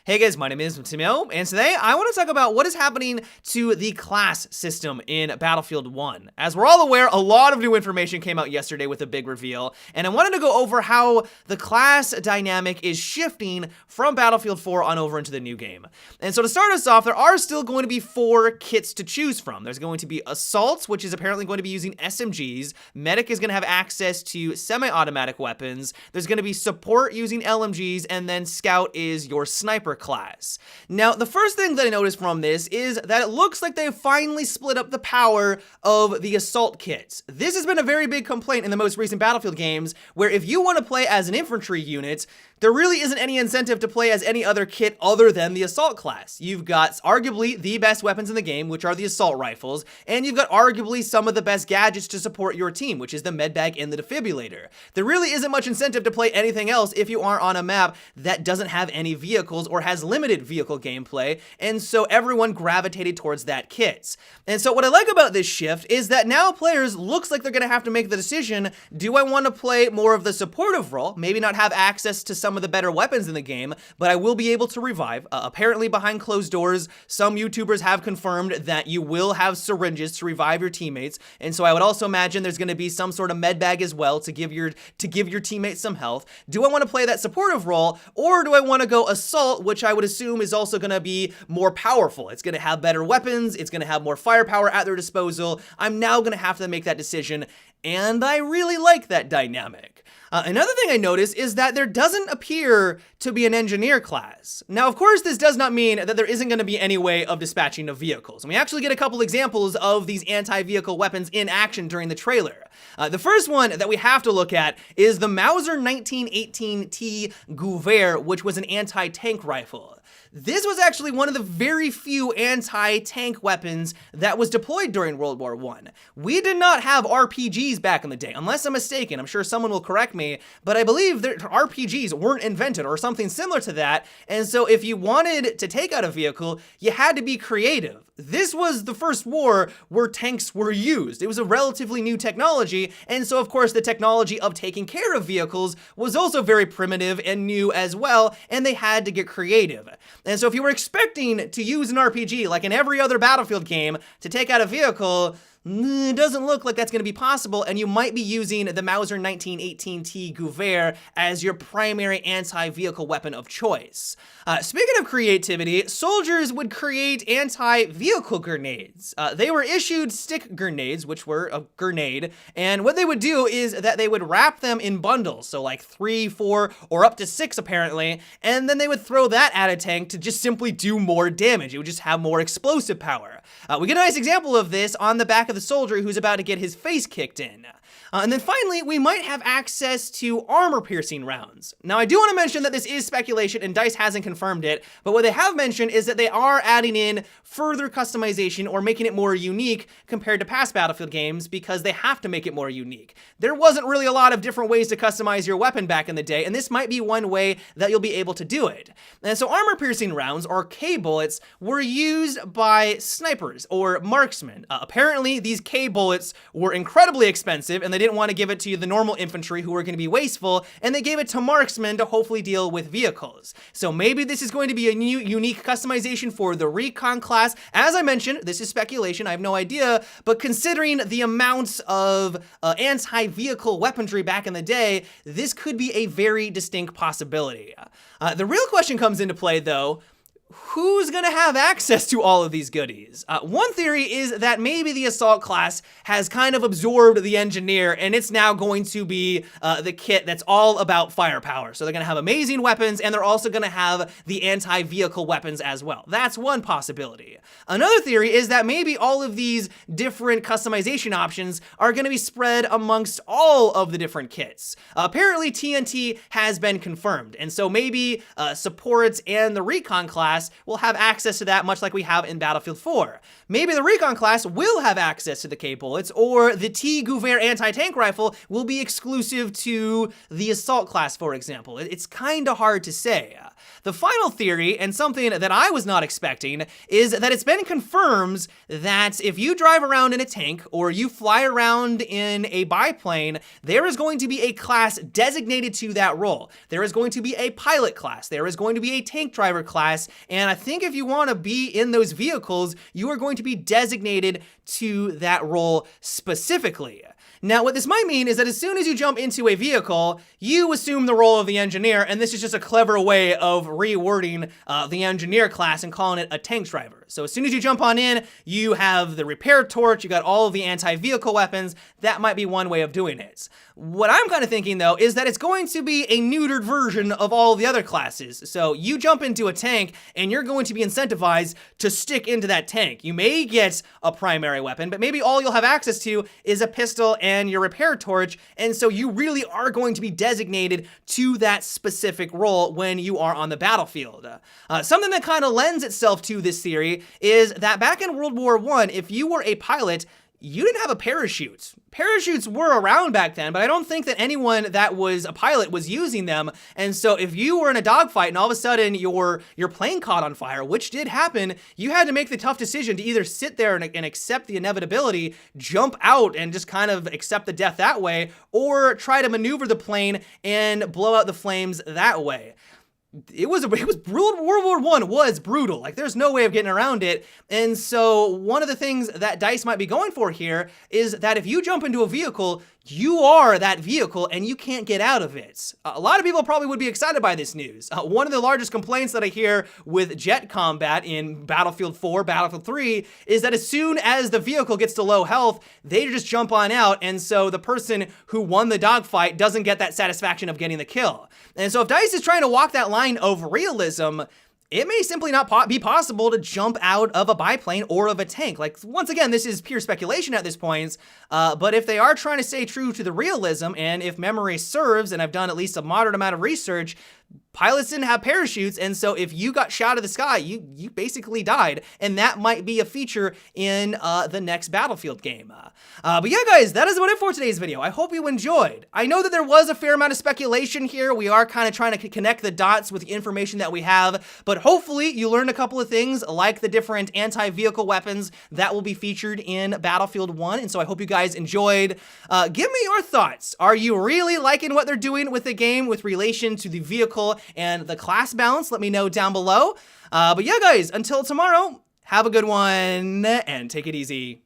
Hey guys, my name is Timio, and today I want to talk about what is happening to the class system in Battlefield 1. As we're all aware, a lot of new information came out yesterday with a big reveal, and I wanted to go over how the class dynamic is shifting from Battlefield 4 on over into the new game. And so to start us off, there are still going to be 4 kits to choose from. There's going to be Assault, which is apparently going to be using SMGs. Medic is going to have access to semi-automatic weapons. There's going to be Support using LMGs, and then Scout is your sniper class. Now, the first thing that I noticed from this is that it looks like they finally split up the power of the assault kits. This has been a very big complaint in the most recent Battlefield games, where if you want to play as an infantry unit, there really isn't any incentive to play as any other kit other than the assault class. You've got arguably the best weapons in the game, which are the assault rifles, and you've got arguably some of the best gadgets to support your team, which is the medbag and the defibrillator. There really isn't much incentive to play anything else if you are on a map that doesn't have any vehicles or has limited vehicle gameplay, and so everyone gravitated towards that kit. And so what I like about this shift is that now players looks like they're going to have to make the decision, do I want to play more of the supportive role, maybe not have access to some of the better weapons in the game, but I will be able to revive. Apparently behind closed doors, some YouTubers have confirmed that you will have syringes to revive your teammates, and so I would also imagine there's going to be some sort of med bag as well to give your teammates some health. Do I want to play that supportive role, or do I want to go assault, which I would assume is also going to be more powerful? It's going to have better weapons, it's going to have more firepower at their disposal. I'm now going to have to make that decision, and I really like that dynamic. Another thing I noticed is that there doesn't appear to be an engineer class. Now, of course, this does not mean that there isn't going to be any way of dispatching of vehicles. And we actually get a couple examples of these anti-vehicle weapons in action during the trailer. The first one that we have to look at is the Mauser 1918T Gewehr, which was an anti-tank rifle. This was actually one of the very few anti-tank weapons that was deployed during World War I. We did not have RPGs back in the day, unless I'm mistaken. I'm sure someone will correct me, but I believe that RPGs weren't invented or something similar to that, and so if you wanted to take out a vehicle, you had to be creative. This was the first war where tanks were used. It was a relatively new technology, and so of course the technology of taking care of vehicles was also very primitive and new as well, and they had to get creative. And so if you were expecting to use an RPG like in every other Battlefield game to take out a vehicle, it doesn't look like that's going to be possible, and you might be using the Mauser 1918T Gewehr as your primary anti-vehicle weapon of choice. Speaking of creativity, soldiers would create anti-vehicle grenades. They were issued stick grenades, which were a grenade, and what they would do is that they would wrap them in bundles, so like 3, 4, or up to 6 apparently, and then they would throw that at a tank to just simply do more damage. It would just have more explosive power. We get a nice example of this on the back of the soldier who's about to get his face kicked in. And then finally, we might have access to armor-piercing rounds. Now, I do want to mention that this is speculation and DICE hasn't confirmed it, but what they have mentioned is that they are adding in further customization or making it more unique compared to past Battlefield games because they have to make it more unique. There wasn't really a lot of different ways to customize your weapon back in the day, and this might be one way that you'll be able to do it. And so armor-piercing rounds, or K-bullets, were used by snipers or marksmen. Apparently, these K-bullets were incredibly expensive, and they didn't want to give it to the normal infantry who were going to be wasteful, and they gave it to marksmen to hopefully deal with vehicles. So maybe this is going to be a new unique customization for the recon class. As I mentioned, this is speculation, I have no idea, but considering the amounts of anti-vehicle weaponry back in the day, this could be a very distinct possibility. The real question comes into play though, who's gonna have access to all of these goodies? One theory is that maybe the assault class has kind of absorbed the engineer and it's now going to be the kit that's all about firepower. So they're gonna have amazing weapons and they're also gonna have the anti-vehicle weapons as well. That's one possibility. Another theory is that maybe all of these different customization options are gonna be spread amongst all of the different kits. Apparently TNT has been confirmed, and so maybe supports and the recon class will have access to that much like we have in Battlefield 4. Maybe the recon class will have access to the K-bullets, or the T Gewehr anti-tank rifle will be exclusive to the assault class, for example. It's kind of hard to say. The final theory, and something that I was not expecting, is that it's been confirmed that if you drive around in a tank or you fly around in a biplane, there is going to be a class designated to that role. There is going to be a pilot class. There is going to be a tank driver class. And I think if you want to be in those vehicles, you are going to be designated to that role specifically. Now, what this might mean is that as soon as you jump into a vehicle, you assume the role of the engineer, and this is just a clever way of rewording the engineer class and calling it a tank driver. So as soon as you jump on in, you have the repair torch, you got all of the anti-vehicle weapons. That might be one way of doing it. What I'm kind of thinking, though, is that it's going to be a neutered version of all the other classes. So you jump into a tank, and you're going to be incentivized to stick into that tank. You may get a primary weapon, but maybe all you'll have access to is a pistol and your repair torch, and so you really are going to be designated to that specific role when you are on the battlefield. Something that kind of lends itself to this theory is that back in World War I, if you were a pilot, you didn't have a parachute. Parachutes were around back then, but I don't think that anyone that was a pilot was using them. And so if you were in a dogfight and all of a sudden your plane caught on fire, which did happen, you had to make the tough decision to either sit there and accept the inevitability, jump out and just kind of accept the death that way, or try to maneuver the plane and blow out the flames that way. It was brutal. World War I was brutal. Like, there's no way of getting around it. And so one of the things that DICE might be going for here is that if you jump into a vehicle, you are that vehicle and you can't get out of it. A lot of people probably would be excited by this news. One of the largest complaints that I hear with jet combat in Battlefield 4, Battlefield 3, is that as soon as the vehicle gets to low health, they just jump on out, and so the person who won the dogfight doesn't get that satisfaction of getting the kill. And so if DICE is trying to walk that line of realism, it may simply not be possible to jump out of a biplane or of a tank. Like, once again, this is pure speculation at this point, but if they are trying to stay true to the realism, and if memory serves, and I've done at least a moderate amount of research, pilots didn't have parachutes, and so if you got shot out of the sky, you basically died, and that might be a feature in the next Battlefield game. But yeah, guys, that is about it for today's video. I hope you enjoyed. I know that there was a fair amount of speculation here. We are kind of trying to connect the dots with the information that we have, but hopefully you learned a couple of things, like the different anti-vehicle weapons that will be featured in Battlefield 1, and so I hope you guys enjoyed. Give me your thoughts. Are you really liking what they're doing with the game with relation to the vehicle and the class balance? Let me know down below. But yeah, guys, until tomorrow, have a good one and take it easy.